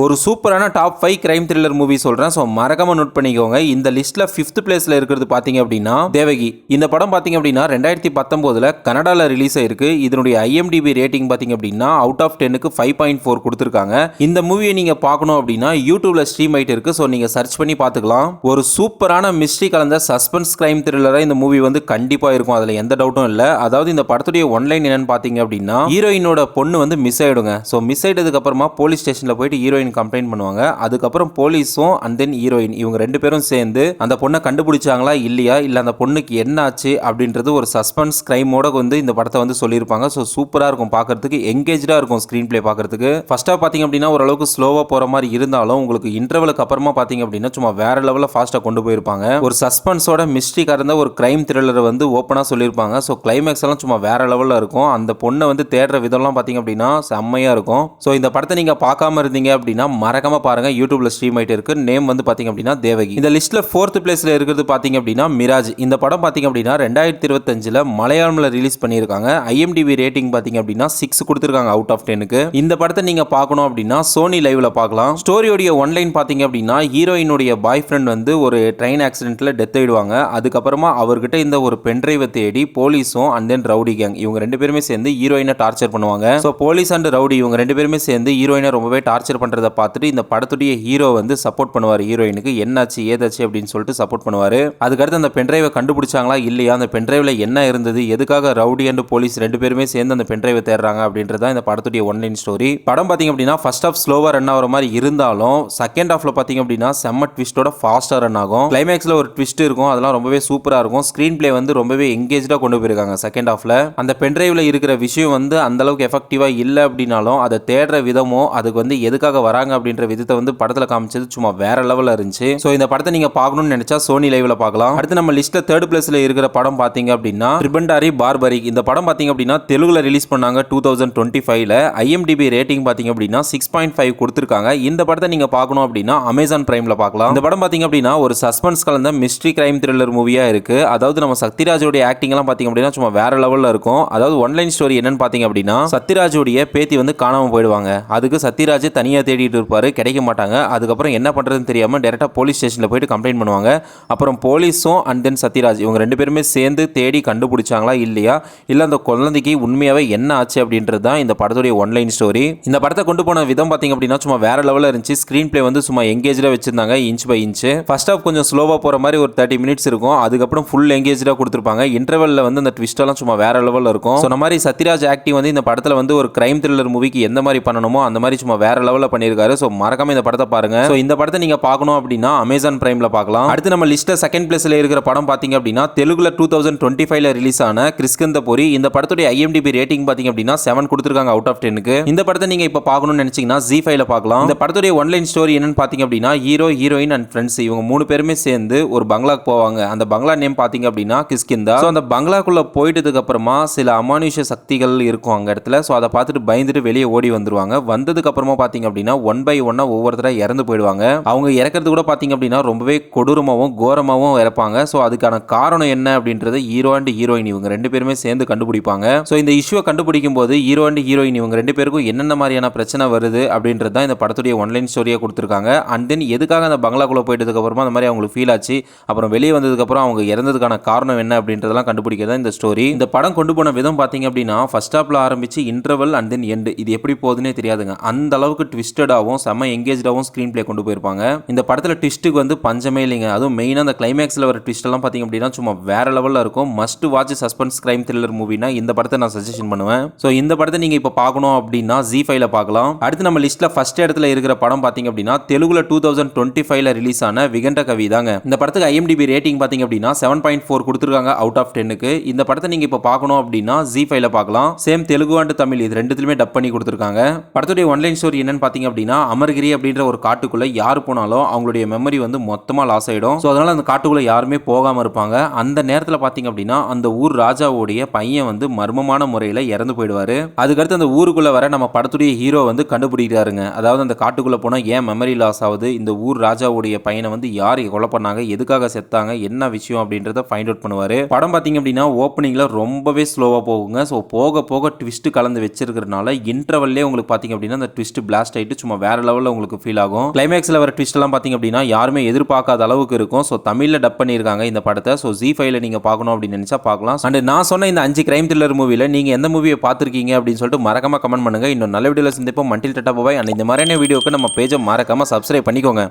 ஒரு சூப்பரான top 5 crime thriller movie சொல்றேன். ஸோ மறக்காம நோட் பண்ணிக்கோங்க. இந்த லிஸ்ட்ல 5th பிளேஸ்ல இருக்கிறது பாத்தீங்க அப்படின்னா தேவகி. இந்த படம் பாத்தீங்க அப்படின்னா 2019 கனடால ரிலீஸ் ஆயிருக்கு. இதனுடைய IMDb ரேட்டிங் பாத்தீங்க அப்படின்னா அவுட் ஆஃப் 10க்கு 5.4 கொடுத்துருக்காங்க. இந்த மூவியை நீங்க பார்க்கணும் அப்படின்னா யூடியூப்ல ஸ்ட்ரீம் ஆயிட்டு இருக்கு. ஸோ நீங்க சர்ச் பண்ணி பார்த்துக்கலாம். ஒரு சூப்பரான மிஸ்ட்ரி கலந்த சஸ்பென்ஸ் கிரைம் த்ரில்லரா இந்த மூவி வந்து கண்டிப்பா இருக்கும். அதுல எந்த டவுட்டும் இல்ல. அதாவது இந்த படத்துடைய ஒன்லைன் என்னன்னு பாத்தீங்க அப்படின்னா ஹீரோயினோட பொண்ணு வந்து மிஸ் ஆயிடுங்க. ஸோ மிஸ் ஆயிட்டதுக்கு அப்புறமா போலீஸ் ஸ்டேஷன்ல போயிட்டு ஹீரோயின் கம்ப்ளைண்ட் பண்ணுவாங்க. அதுக்கப்புறம் போலீஸும் அண்ட் தென் ஹீரோயின் இவங்க ரெண்டு பேரும் சேர்ந்து அந்த பொண்ணை கண்டுபிடிச்சாங்களா இல்லையா, இல்ல அந்த பொண்ணுக்கு என்ன ஆச்சு அப்படின்றது ஒரு சஸ்பென்ஸ் கிரைமோட வந்து இந்த படத்தை வந்து சொல்லியிருப்பாங்க. ஸோ சூப்பரா இருக்கும் பார்க்கறதுக்கு, எங்கேஜா இருக்கும் ஸ்கிரீன் பிளே பார்க்கறதுக்கு. ஃபர்ஸ்டா பாத்தீங்க அப்படின்னா ஓரளவுக்கு ஸ்லோவா போற மாதிரி இருந்தாலும் உங்களுக்கு இன்டர்வலுக்கு அப்புறமா பாத்தீங்க அப்படின்னா சும்மா வேற லெவல்ல ஃபாஸ்டா கொண்டு போயிருப்பாங்க. ஒரு சஸ்பென்ஸோட மிஸ்ட்ரி கலந்த ஒரு கிரைம் த்ரில்லர் வந்து ஓப்பனா சொல்லியிருப்பாங்க. ஸோ கிளைமேக்ஸ் எல்லாம் சும்மா வேற லெவல்ல இருக்கும். அந்த பொண்ணை வந்து தேடுற விதம்லாம் பாத்தீங்க அப்படின்னா செம்மையா இருக்கும். ஸோ இந்த படத்தை நீங்க பார்க்காம இருந்தீங்க அப்படின்னா மறக்காம பாருங்க. யூடியூப்ல ஸ்ட்ரீம் ஆயிட்டு இருக்கு. நேம் வந்து பாத்தீங்க அப்படின்னா தேவகி. இந்த லிஸ்ட்ல 4th பிளேஸ்ல இருக்கிறது பாத்தீங்க அப்படின்னா மிராஜ். இந்த படம் பாத்தீங்க அப்படின்னா 2025 மலையாளம்ல ரிலீஸ் பண்ணிருக்காங்க. IMDb ரேட்டிங் பாத்தீங்க அப்படின்னா 6 கொடுத்திருக்காங்க அவுட் ஆஃப் 10க்கு. இந்த படத்தை நீங்க பார்க்கணும் அப்படின்னா சோனி லைவ்ல பார்க்கலாம். ஸ்டோரியோட ஒன்லைன் பாத்தீங்க அப்படின்னா ஹீரோயினுடைய பாய் ஃப்ரெண்ட் வந்து ஒரு ட்ரெயின் ஆக்சிடென்ட்ல டெத் ஆயிடுவாங்க. அதுக்கப்புறமா அவர்கிட்ட இந்த ஒரு பென்ட்ரைவை தேடி போலீஸும் அண்ட் தென் ரவுடி கேங் இவங்க ரெண்டு பேருமே சேர்ந்து ஹீரோயினை டார்ச்சர் பண்ணுவாங்க. ஸோ போலீஸ் அண்ட் ரவுடி இவங்க ரெண்டு பேருமே சேர்ந்து ஹீரோயினை ரொம்பவே டார்ச்சர் பண்றதை பார்த்துட்டு இந்த படத்துடைய ஹீரோ வந்து சப்போர்ட் பண்ணுவார். ஹீரோயினுக்கு என்னாச்சு ஏதாச்சு அப்படின்னு சொல்லிட்டு சப்போர்ட் பண்ணுவாரு. அதுக்கடுத்து அந்த பென்ட்ரைவை கண்டுபிடிச்சாங்களா இல்லையா, அந்த பென்ட்ரைவ்ல என்ன இருந்தது, எதுக்காக ரவுடி அண்ட் போலீஸ் ரெண்டு பேருமே சேர்ந்து அந்த பென்ட்ரைவை தேடுறாங்க அப்படின்றத இந்த படத்துடைய ஒன்லைன் ஸ்டோரி. படம் பாத்தீங்க அப்படின்னா ஃபர்ஸ்ட் ஹாஃப் ஸ்லோவா ரன் ஆகிற மாதிரி இருந்தாலும் செகண்ட் ஹாஃப்ல பாத்தீங்க அப்படின்னா செம்ம ட்விஸ்டோட ஃபாஸ்டா ரன் ஆகும். கிளைமேக்ஸ்ல ஒரு ட்விஸ்ட் இருக்கும். அதெல்லாம் ரொம்பவே சூப்பரா இருக்கும். ஸ்கிரீன் பிளே வந்து ரொம்பவே எங்கேஜா கொண்டு போயிருக்காங்க. செகண்ட் ஹாஃப்ல அந்த பென்ட்ரைவ்ல இருக்கிற விஷயம் வந்து அந்த அளவுக்கு எஃபெக்டிவா இல்ல அப்படின்னாலும் அதை தேடுற விதமோ அதுக்கு வந்து எதுக்காக வராங்க அப்படின்ற விதத்தை வந்து படத்துல காமிச்சது சும்மா வேற லெவல்ல இருந்துச்சு. சோ இந்த படத்தை நீங்க பார்க்கணும்னு நினைச்சா சோனி லைவ்ல பார்க்கலாம். அடுத்து நம்ம லிஸ்ட்ல 3rd பிளேஸ்ல இருக்கிற படம் பாத்தீங்க அப்படின்னா ட்ரிபண்டாரி பார்பரிக். இந்த படம் பாத்தீங்க அப்படின்னா தெலுங்குல ரிலீஸ் பண்ணாங்க 2025ல. IMDb ரேட்டிங் பாத்தீங்க அப்படின்னா 6.5 கொடுத்திருக்காங்க. இந்த படத்தை நீங்க பார்க்கணும் அப்படின்னா அமேசான் பிரைம்ல பார்க்கலாம். இந்த படம் பாத்தீங்க அப்படின்னா ஒரு சஸ்பென்ஸ் கலந்த மிஸ்ட்ரி கிரைம் த்ரில்லர் மூவியா இருக்கு. அதாவது நம்ம சத்யராஜோட ஆக்டிங் எல்லாம் பாத்தீங்க அப்படின்னா சும்மா வேற லெவல்ல இருக்கும். அதாவது ஒன்லைன் ஸ்டோரி என்னன்னு பாத்தீங்க அப்படின்னா சத்யராஜோடைய பேத்தி வந்து காணாம போயிடுவாங்க. அதுக்கு சத்யராஜ் தனியா தேடிட்டு இருப்பாரு, கிடைக்க மாட்டாங்க. அதுக்கப்புறம் என்ன பண்றதுன்னு தெரியாம டைரக்டா போலீஸ் ஸ்டேஷன்ல போயிட்டு கம்ப்ளைண்ட் பண்ணுவாங்க. அப்புறம் போலீஸும் அண்ட் தென் சத்யராஜ் இவங்க ரெண்டு பேருமே சேர்ந்து தேடி கண்டுபிடிச்சாங்களா இல்லையா, இல்ல அந்த குழந்தைக்கு உண்மையாவே என்ன ஆச்சு அப்படின்றது தான் இந்த படத்துடைய ஒன்லைன் ஸ்டோரி. இந்த படத்தை கொண்டு போன விதம் பாத்தீங்க அப்படின்னா சும்மா வேற லெவல்ல இருந்துச்சு. ஸ்கிரீன் பிளே வந்து சும்மா எங்கேஜா வச்சிருந்தாங்க inch by inch. First half கொஞ்சம் ஸ்லோவா போற மாதிரி ஒரு 30 மினிட்ஸ் இருக்கும். அதுக்கப்புறம் ஃபுல் எங்கேஜா கொடுத்திருப்பாங்க. இன்டர்வல்ல வந்து அந்த ட்விஸ்ட் எல்லாம் சும்மா வேற லெவல்ல இருக்கும். சொன்ன மாதிரி சத்யராஜ் ஆக்டிங் வந்து இந்த படத்துல வந்து ஒரு கிரைம் த்ரில்லர் மூவிக்கு எந்த மாதிரி பண்ணணுமோ அந்த மாதிரி சும்மா வேற லெவல்ல பண்ணிருக்காரு. ஸோ மறக்காம இந்த படத்தை பாருங்க. ஸோ இந்த படத்தை நீங்க பார்க்கணும் அப்படின்னா அமேசான் பிரைம்ல பார்க்கலாம். அடுத்து நம்ம லிஸ்ட்ல செகண்ட் பிளேஸ்ல இருக்கிற படம் பாத்தீங்க அப்படின்னா தெலுங்குல 2025ல ரிலீஸ் ஆன கிறிஸ்கந்தபுரி. இந்த படத்துடைய IMDb ரேட்டிங் பாத்தீங்க அப்படின்னா 7 கொடுத்திருக்காங்க அவுட் ஆஃப் 10க்கு. இந்த படத்தை நீங்க இப்ப பார்க்கணும்னு நினைச்சீங்கன்னா ZEE5ல பார்க்கலாம். இந்த படத்துடைய ஒன்லைன் ஸ்டோரி என்னன்னு பாத்தீங்க அப்படின்னா ஹீரோ ஹீரோயின் அண்ட் ஃப்ரெண்ட்ஸ் இவங்க மூணு பேருமே சேர்ந்து ஒரு பங்களாக்கு போவாங்க. அந்த பங்களா நேம் பாத்தீங்க அப்படின்னா கிஷ்கிந்தா. ஸோ அந்த பங்களாக்குள்ள போயிட்டதுக்கு அப்புறமா சில அமானுஷ சக்திகள் இருக்கும் அங்க இடத்துல. ஸோ அதை பார்த்துட்டு பயந்துட்டு வெளியே ஓடி வந்துருவாங்க. வந்ததுக்கு அப்புறமா பாத்தீங்க அப்படின்னா ஒன் பை ஒன்னா ஒவ்வொருத்தரா இறந்து போயிடுவாங்க. அவங்க இறக்கிறது கூட பாத்தீங்க அப்படின்னா ரொம்பவே கொடூரமாவும் கோரமாவும் இறப்பாங்க. ஸோ அதுக்கான காரணம் என்ன அப்படின்றது ஹீரோ அண்ட் ஹீரோயின் இவங்க ரெண்டு பேருமே சேர்ந்து கண்டுபிடிப்பாங்க. ஸோ இந்த இஷ்யூவை கண்டுபிடிக்கும் போது ஹீரோ அண்ட் ஹீரோயின் இவங்க ரெண்டு பேருக்கும் என்னென்ன மாதிரியான பிரச்சனை வருது அப்படின்றது தான் இந்த படத்துடைய ஒன்லைன் ஸ்டோரியா கொடுத்திருக்காங்க. அண்ட் தென் எதுக்காக அந்த பங்களாக்குள்ள போயிட்டதுக்கு அப்புறமா அந்த மாதிரி அவங்களுக்கு ஃபீல் ஆச்சு, அப்புறம் வெளியே வந்ததுக்கு அப்புறம் அவங்க இறந்ததுக்கான காரணம் என்ன அப்படின்றதெல்லாம் கண்டுபிடிக்க இந்த ஸ்டோரி. இந்த படம் கொண்டு போன விதம் பாத்தீங்க அப்படின்னா ஃபர்ஸ்ட் ஹாப்ல ஆரம்பிச்சு இன்டர்வல் அண்ட் தென் எண்ட் இது எப்படி போகுதுன்னே தெரியாதுங்க. அந்த அளவுக்கு ட்விஸ்டடாகவும் செம்ம எங்கேஜாகவும் ஸ்கிரீன் பிளே கொண்டு போயிருப்பாங்க. இந்த படத்துல ட்விஸ்ட்டுக்கு வந்து பஞ்சமே இல்லைங்க. அதுவும் மெயினா அந்த கிளைமேக்ஸ்ல வர ட்விஸ்ட் எல்லாம் பாத்தீங்க அப்படின்னா சும்மா வேற லெவல்ல இருக்கும். Must watch suspense crime thriller மூவினா இந்த படத்தை நான் சஜஷன் பண்ணுவேன். ஸோ இந்த படத்தை நீங்க இப்ப பார்க்கணும் அப்படின்னா ZEE5ல பார்க்கலாம். அடுத்து நம்ம லிஸ்ட்ல ஃபர்ஸ்ட் இடத்துல இருக்கிற படம் பாத்தீங்க அப்படின்னா தெலுங்குல 2025ல ரிலீஸ் ஆன விகண்ட கவி தாங்க. இந்த படத்துக்கு IMDb ரேட்டிங் பாத்தீங்க அப்படின்னா 7.4 கொடுத்திருக்காங்க அவுட் ஆஃப் 10க்கு. இந்த படத்தை நீங்க இப்ப பார்க்கணும் அப்படின்னா ZEE5ல பார்க்கலாம். சேம் தெலுங்கு அண்ட் தமிழ் இது ரெண்டுத்துலயுமே டப் பண்ணி கொடுத்திருக்காங்க. படத்துடைய ஒன்லைன் ஸ்டோரி என்னன்னு பாத்தீங்க அப்படின்னா அமர்கிரி அப்படின்ற ஒரு காட்டுக்குள்ள யார் போனாலும் அவங்களுடைய மெமரி வந்து மொத்தமா லாஸ் ஆயிடும். ஸோ அதனால அந்த காட்டுக்குள்ள யாருமே போகாம இருப்பாங்க. அந்த நேரத்தில் பாத்தீங்க அப்படின்னா அந்த ஊர் ராஜாவுடைய பையன் வந்து மர்மமான முறையில் இறந்து போயிடுவாரு. அதுக்கடுத்து அந்த ஊருக்குள்ள வர நம்ம படத்துடைய ஹீரோ வந்து கண்டுபிடிக்கிறாருங்க. அதாவது அந்த காட்டுக்குள்ள போனா ஏன் மெமரி லாஸ் ஆகுது, இந்த ஊர் ராஜாவுடைய பையனை வந்து யார் கொலை பண்ணாங்க, எதுக்காக செத்தாங்க, என்ன விஷயம் அப்படின்றத ஃபைண்ட் அவுட் பண்ணுவாரு. படம் பாத்தீங்க அப்படின்னா ஓப்பனிங்ல ரொம்பவே ஸ்லோவா போகுங்க. ஸோ போக போக ட்விஸ்ட் கலந்து வச்சிருக்கிறதுனால இன்டர்வல்லே உங்களுக்கு பாத்தீங்க அப்படின்னா அந்த ட்விஸ்ட் பிளாஸ்ட் ஆயிட்டு சும்மா வேற லெவலில் உங்களுக்கு ஃபீல் ஆகும். கிளைமேக்ஸில் வர ட்விஸ்ட் எல்லாம் பார்த்தீங்க அப்படின்னா யாருமே எதிர்பார்க்காத அளவுக்கு இருக்கும். ஸோ தமிழில் டப் பண்ணியிருக்காங்க இந்த படத்தை. ஸோ ZEE5ல நீங்கள் பார்க்கணும் அப்படின்னு நினச்சா பார்க்கலாம். அண்ட் நான் சொன்ன இந்த 5 கிரைம் த்ரில்லர் மூவியில் நீங்கள் எந்த மூவியை பார்த்துருக்கீங்க அப்படின்னு சொல்லிட்டு மறக்காம கமெண்ட் பண்ணுங்க. இன்னும் நல்ல வீடியோவில் சந்திப்போம். மண்டில் டாடா பாய். அண்ட் இந்த மாதிரியான வீடியோக்கு நம்ம பேஜை மறக்காம சப்ஸ்கிரைப் பண்ணிக்கோங்க.